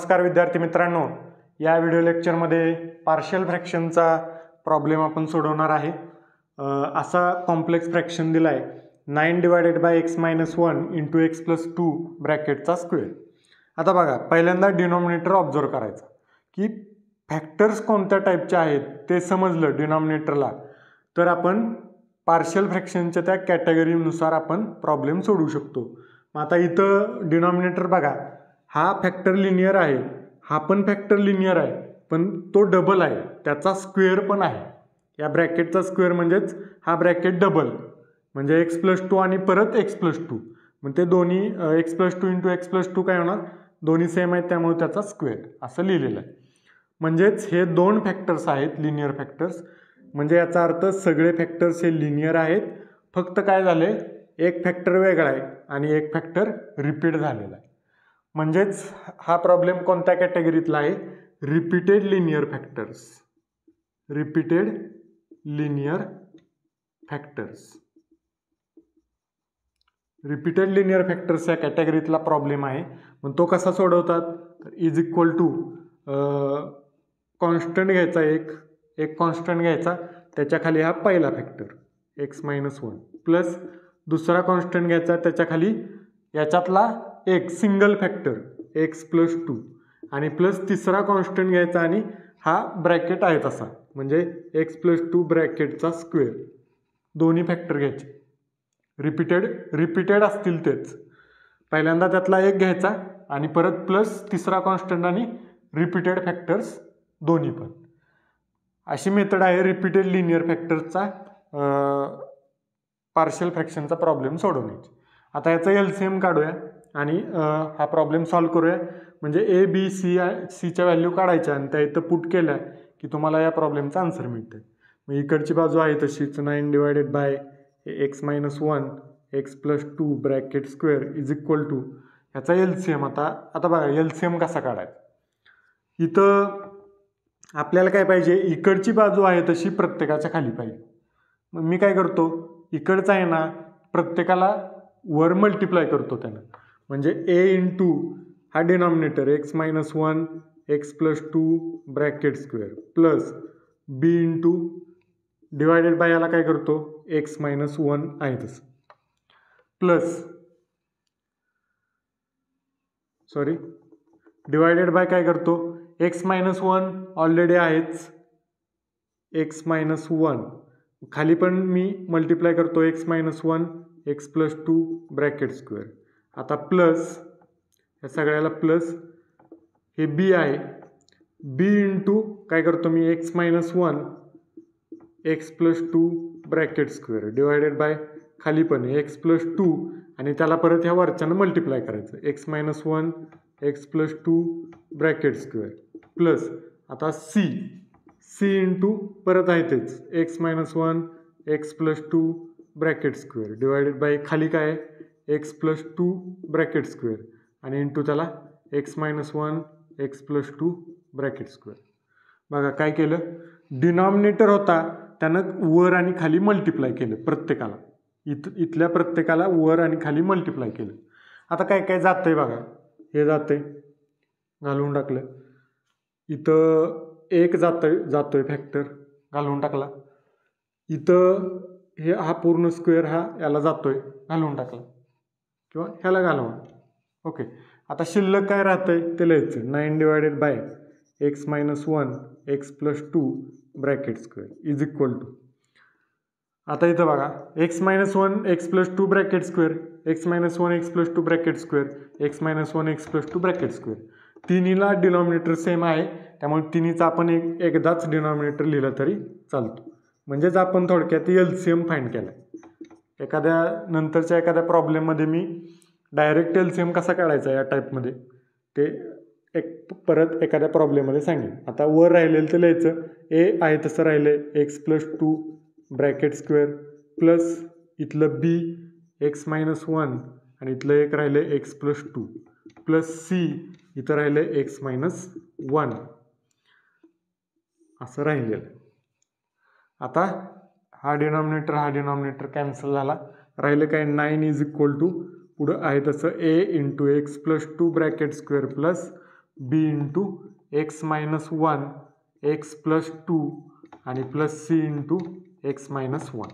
नमस्कार विद्यार्थी मित्रांनो, या व्हिडिओ लेक्चरमध्ये पार्शियल फ्रॅक्शनचा प्रॉब्लेम आपण सोडवणार आहे। असा कॉम्प्लेक्स फ्रॅक्शन दिला आहे 9/(x-1) × x+2 ब्रॅकेटचा स्क्वेअर। आता बघा, पहिल्यांदा डिनॉमिनेटर ऑब्झर्व करायचा की फॅक्टर्स कोणत्या टाईपचे आहेत ते समजलं डिनॉमिनेटरला तर आपण पार्शियल फ्रॅक्शनच्या त्या कॅटेगरीनुसार आपण प्रॉब्लेम सोडवू शकतो। मग आता इथं डिनॉमिनेटर बघा, हा फॅक्टर लिनियर आहे, हा पण फॅक्टर लिनियर आहे, पण तो डबल आहे, त्याचा स्क्वेअर पण आहे। या ब्रॅकेटचा स्क्वेअर म्हणजेच हा ब्रॅकेट डबल म्हणजे x+2 आणि परत x+2, मग ते दोन्ही x+2 × x+2 काय होणार, दोन्ही सेम आहेत त्यामुळे त्याचा स्क्वेअर असं लिहिलेलं आहे। म्हणजेच हे दोन फॅक्टर्स आहेत लिनियर फॅक्टर्स, म्हणजे याचा अर्थ सगळे फॅक्टर्स हे लिनियर आहेत, फक्त काय झाले एक फॅक्टर वेगळा आहे आणि एक फॅक्टर रिपीट झालेला आहे। म्हणजेच हा प्रॉब्लेम कोणत्या कॅटेगरीतला आहे, repeated linear factors, repeated linear factors, repeated linear factors या कॅटेगरीतला प्रॉब्लेम आहे। मग तो कसा सोडवतात, तर इज इक्वल टू कॉन्स्टंट घ्यायचा, एक कॉन्स्टंट घ्यायचा, त्याच्या खाली हा पहिला फॅक्टर x-1 प्लस दुसरा कॉन्स्टंट घ्यायचा, त्याच्या खाली याच्यातला एक सिंगल फॅक्टर x+2 आणि प्लस तिसरा कॉन्स्टंट घ्यायचा आणि हा ब्रॅकेट आहे तसा म्हणजे x+2 ब्रॅकेटचा स्क्वेअर, दोन्ही फॅक्टर घ्यायचे रिपीटेड असतील तेच। पहिल्यांदा त्यातला एक घ्यायचा आणि परत प्लस तिसरा कॉन्स्टंट आणि रिपीटेड फॅक्टर्स दोन्ही पण। अशी मेथड आहे रिपीटेड लिनियर फॅक्टर्सचा पार्शियल फ्रॅक्शनचा प्रॉब्लेम सोडवण्याची। आता याचा LCM काढूया आणि हा प्रॉब्लेम सॉल्व्ह करूया। म्हणजे A, B, Cच्या व्हॅल्यू काढायच्या आणि त्या इथं पुट केल्या की तुम्हाला या प्रॉब्लेमचा आन्सर मिळते। मग इकडची बाजू आहे तशीच 9/(x-1) x+2 bracket square is equal to ह्याचा LCM। आता बघा LCM कसा काढायचा, इथं आपल्याला काय पाहिजे, इकडची बाजू आहे तशी प्रत्येकाच्या खाली पाहिजे। मग मी काय करतो, इकडचा आहे ना प्रत्येकाला वर मल्टिप्लाय करतो त्यानं, म्हणजे A इंटू हा denominator x-1 x+2 bracket square plus B into divided by याला काय करतो x-1 आहे तसं प्लस डिवायडेड बाय काय करतो x-1 ऑलरेडी आहेच, x-1 खाली पण मी मल्टिप्लाय करतो x-1 x+2 ब्रॅकेट स्क्वेअर। आता प्लस या सगळ्याला प्लस हे B आहे, B इंटू काय करतो मी x-1 x+2 bracket square divided by खाली पण x+2 आणि त्याला परत ह्या वरच्यानं मल्टिप्लाय करायचं x-1 x+2 bracket square plus आता C इंटू परत आहे तेच x-1 x+2 bracket square divided by खाली काय आहे x+2 ब्रॅकेट स्क्वेअर आणि इंटू त्याला x-1 x+2 ब्रॅकेट स्क्वेअर। बघा काय केलं, डिनॉमिनेटर होता त्यानं वर आणि खाली मल्टिप्लाय केलं प्रत्येकाला, इथल्या प्रत्येकाला वर आणि खाली मल्टिप्लाय केलं। आता काय काय जातंय बघा, हे जातंय घालवून टाकलं, इथं एक जातोय फॅक्टर घालवून टाकला, इथं हे हा पूर्ण स्क्वेअर हा याला जातोय घालवून टाकला किंवा ह्याला घालवून। ओके, आता शिल्लक काय राहतंय ते लिहायचं 9/(x-1 x+2 bracket square is equal to. आता इथं बघा x-1 x+2 bracket square x-1 x+2 bracket square x-1 x+2 bracket square, तिन्हीला डिनॉमिनेटर सेम आहे त्यामुळे तिन्हीचा आपण एकदाच डिनॉमिनेटर लिहिलं तरी चालतो। म्हणजेच आपण थोडक्यात LCM फाइंड केला। नंतरच्या एखाद्या प्रॉब्लेममध्ये मी डायरेक्ट LCM कसा काढायचा या टाईपमध्ये ते परत एखाद्या प्रॉब्लेममध्ये सांगेन। आता वर राहिलेलं ते लिहायचं, A आहे तसं राहिलं x+2 ब्रॅकेट स्क्वेअर प्लस इथलं B x-1 आणि इथलं एक राहिलं x+2 प्लस C इथं राहिलं x-1 असं राहिलेलं। आता हा डिनॉमिनेटर कॅन्सल झाला, राहिलं काय 9 इज इक्वल टू पुढं आहे तसं A into x+2 bracket square plus B into X minus 1 X plus 2 आणि plus C into X minus 1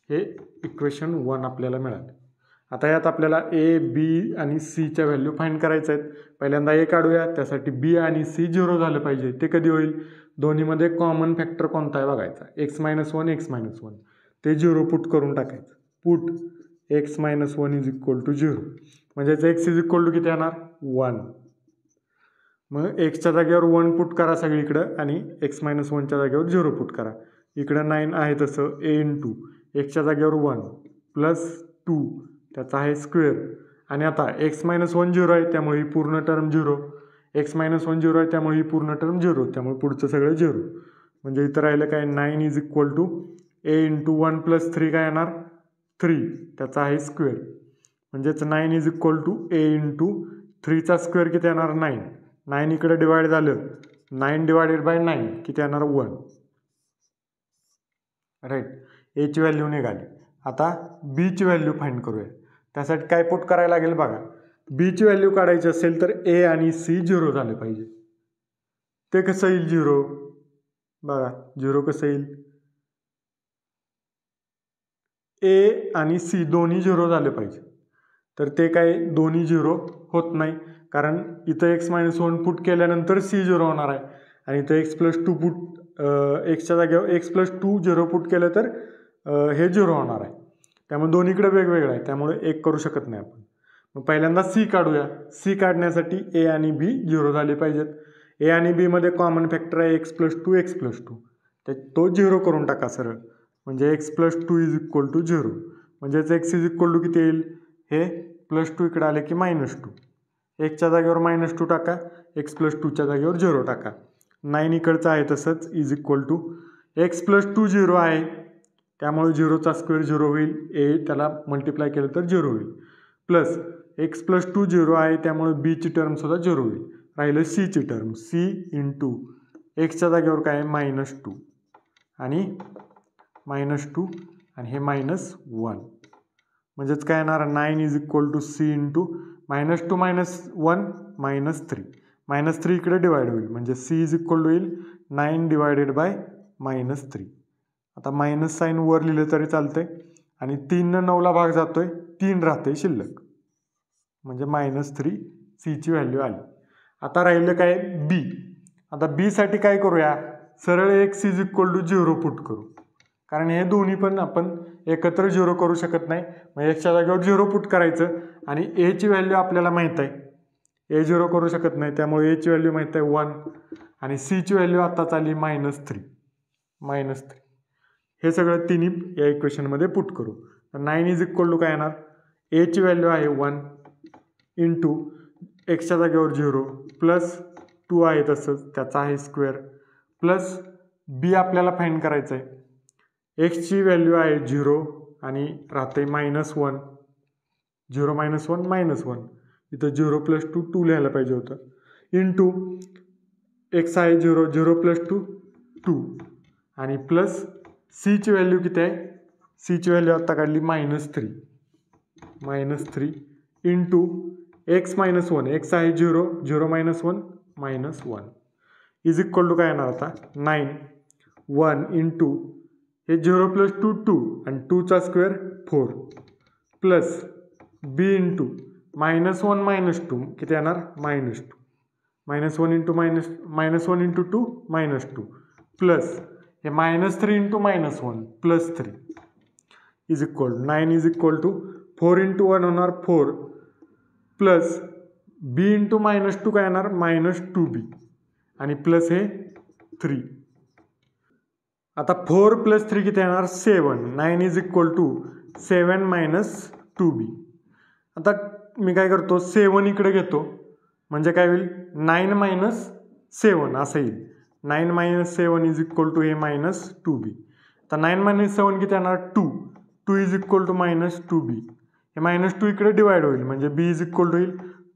हे इक्वेशन 1 आपल्याला मिळाले. आता यात आपल्याला ए बी आणि सीच्या व्हॅल्यू फाईंड करायच्या आहेत. पहिल्यांदा ए काढूया. त्यासाठी बी आणि सी 0 झालं पाहिजे. ते कधी होईल? दोन्हीमध्ये कॉमन फॅक्टर कोणता आहे बघायचा. एक्स मायनस 1 एक्स मायनस 1 ते 0 पुट करून टाकायचं. Put X minus 1 is equal to 0 म्हणजेच एक्स इज इक्वल टू किती येणार? 1. मग एक्सच्या जागेवर 1 पुट करा सगळीकडं आणि एक्स मायनस 1च्या जागेवर 0 पुट करा. इकडं 9 आहे तसं ए इंटू एक्सच्या जागेवर 1 प्लस 2 त्याचा आहे स्क्वेअर. आणि आता एक्स मायनस 1 0 आहे त्यामुळे ही पूर्ण टर्म 0. एक्स मायनस 1 0 आहे त्यामुळे ही पूर्ण टर्म 0. त्यामुळे पुढचं सगळं 0. म्हणजे इथं राहिलं काय? 9 is equal to a into 1 plus 3 काय येणार? 3 त्याचा आहे स्क्वेअर. म्हणजेच 9 is equal to a into 3चा स्क्वेअर किती येणार? 9. 9 इकडे डिवाइड झालं. 9 डिवायडेड बाय 9 किती येणार? 1. राईट. एची व्हॅल्यू निघाली. आता बीची व्हॅल्यू फाईंड करूया. त्यासाठी काय पुट करायला लागेल बघा. बीची व्हॅल्यू काढायची असेल तर ए आणि सी 0 झाले पाहिजे. ते कसं येईल 0? बघा 0 कसं येईल? ए आणि सी दोन्ही 0 झाले पाहिजे. तर ते काय दोन्ही 0 होत नाही, कारण इथं एक्स मायनस 1 पुट केल्यानंतर सी 0 होणार आहे आणि इथं एक्स प्लस 2 पुट एक्सच्या जागेवर एक्स प्लस 2 0 पुट केलं तर हे 0 होणार आहे. त्यामुळे दोन्हीकडे वेगवेगळं आहे, त्यामुळे एक करू शकत नाही आपण. मग पहिल्यांदा सी काढूया. सी काढण्यासाठी ए आणि बी 0 झाले पाहिजेत. ए आणि बी मध्ये कॉमन फॅक्टर आहे एक्स प्लस 2 एक्स प्लस 2. तो 0 करून टाका सरळ. म्हणजे X plus 2 is equal to 0. म्हणजेच एक्स इज इक्वल टू किती येईल? हे प्लस 2 इकडे आले की मायनस 2. एक्सच्या जागेवर मायनस 2 टाका. एक्स प्लस 2च्या जागेवर 0 टाका. 9 इकडचं आहे तसंच is equal to X plus 2 0 आहे त्यामुळे 0चा स्क्वेअर 0 होईल. ए त्याला मल्टिप्लाय केलं तर 0 होईल. प्लस एक्स प्लस 2 0 आहे त्यामुळे बीची टर्मसुद्धा 0 होईल. राहिलं सीची टर्म. सी इंटू एक्सच्या जागेवर काय आहे? मायनस 2 आणि मायनस 2 आणि हे मायनस 1. म्हणजेच काय येणार? 9 is equal to C into minus 2 minus 1 minus 3. Minus 3 इकडे डिवाइड होईल म्हणजे सी इज इक्वल टू येईल 9 डिवायडेड बाय मायनस 3. आता मायनस साईन वर लिहिलं तरी चालतंय आणि 3 9ला भाग जातोय 3 राहते शिल्लक म्हणजे मायनस 3 सीची व्हॅल्यू आली. आता राहिलं काय? बी. आता बी साठी काय करूया? सरळ X is equal to 0 put करू, कारण हे दोन्ही पण आपण एकत्र 0 करू शकत नाही. मग एक्सच्या जागेवर 0 पुट करायचं आणि एची व्हॅल्यू आपल्याला माहीत आहे. ए 0 करू शकत नाही त्यामुळे एची व्हॅल्यू माहीत आहे 1 आणि सीची व्हॅल्यू आत्ताच आली मायनस 3. मायनस 3 हे सगळं तिन्ही या इक्वेशनमध्ये पुट करू. तर 9 इज इक्वल टू काय येणार? एची व्हॅल्यू आहे 1 इंटू एक्सच्या जागेवर 0 प्लस 2 आहे तसंच त्याचा आहे स्क्वेअर प्लस बी आपल्याला फाईंड करायचं आहे. एक्सची व्हॅल्यू आहे 0 आणि राहते मायनस 1. 0 minus 1 minus 1. इथं 0 प्लस 2 2 लिहायला पाहिजे होतं. इंटू एक्स आहे 0 0 प्लस 2 2 आणि प्लस सीची व्हॅल्यू किती आहे? सीची व्हॅल्यू आत्ता काढली minus 3. Minus 3 into X minus 1. X आहे 0 0 minus 1 minus 1 is equal to काय येणार आता? 9 1 इंटू हे 0 प्लस 2 2 आणि 2चा स्क्वेअर 4 प्लस बी इंटू मायनस 1 मायनस 2 किती येणार? Minus 2. Minus 1 into minus 1 into 2 minus 2 plus हे minus 3 into minus 1 plus 3 is equal 9 is equal to 4 into 1 होणार 4 प्लस बी इंटू मायनस 2 काय येणार? मायनस 2b आणि प्लस हे 3. आता 4 प्लस 3 किती येणार? 7. 9 is equal to 7 minus 2b. आता मी काय करतो? 7 इकडे घेतो म्हणजे काय होईल? 9 मायनस 7 असं येईल. 9 मायनस 7 इज इक्वल टू हे मायनस 2b. आता 9 मायनस 7 किती येणार? 2. 2 is equal to minus 2b. हे मायनस 2 इकडे डिवाइड होईल म्हणजे b इज इक्वल टू होईल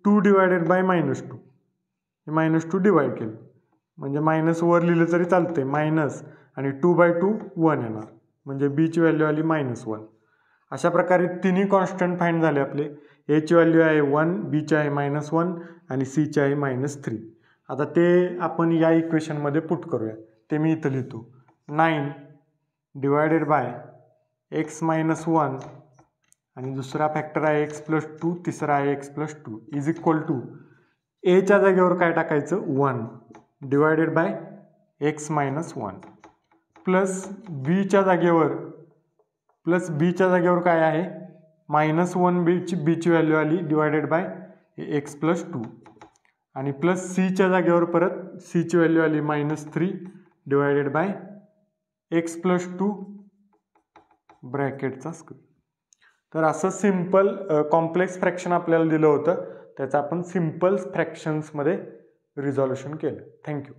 2 डिवायडेड बाय मायनस 2. हे मायनस 2 डिवाइड केलं म्हणजे मायनस वर लिहिलं तरी चालतंय मायनस आणि 2/2 1 येणार म्हणजे बीची व्हॅल्यू आली मायनस 1. अशा प्रकारे तिन्ही कॉन्स्टंट फाईंड झाले आपले. एची व्हॅल्यू आहे 1, बीची आहे मायनस 1 आणि सीची आहे मायनस 3. आता ते आपण या इक्वेशनमध्ये पुट करूया. ते मी इथं लिहितो. 9 डिवायडेड बाय x मायनस 1 आणि दुसरा फॅक्टर आहे x प्लस 2, तिसरा आहे x plus 2 is equal to एच्या जागेवर काय टाकायचं 1 divided by x minus 1 plus बीच्या जागेवर काय आहे मायनस 1 बीची व्हॅल्यू आली डिवायडेड बाय x प्लस 2 आणि प्लस सीच्या जागेवर परत सीची व्हॅल्यू आली minus 3 divided by x plus 2 ब्रॅकेटचा स्क्वेअर. तर असं सिम्पल कॉम्प्लेक्स फ्रॅक्शन आपल्याला दिलं होतं, त्याचं आपण सिम्पल फ्रॅक्शन्समध्ये रिझॉल्युशन केलं. थँक्यू.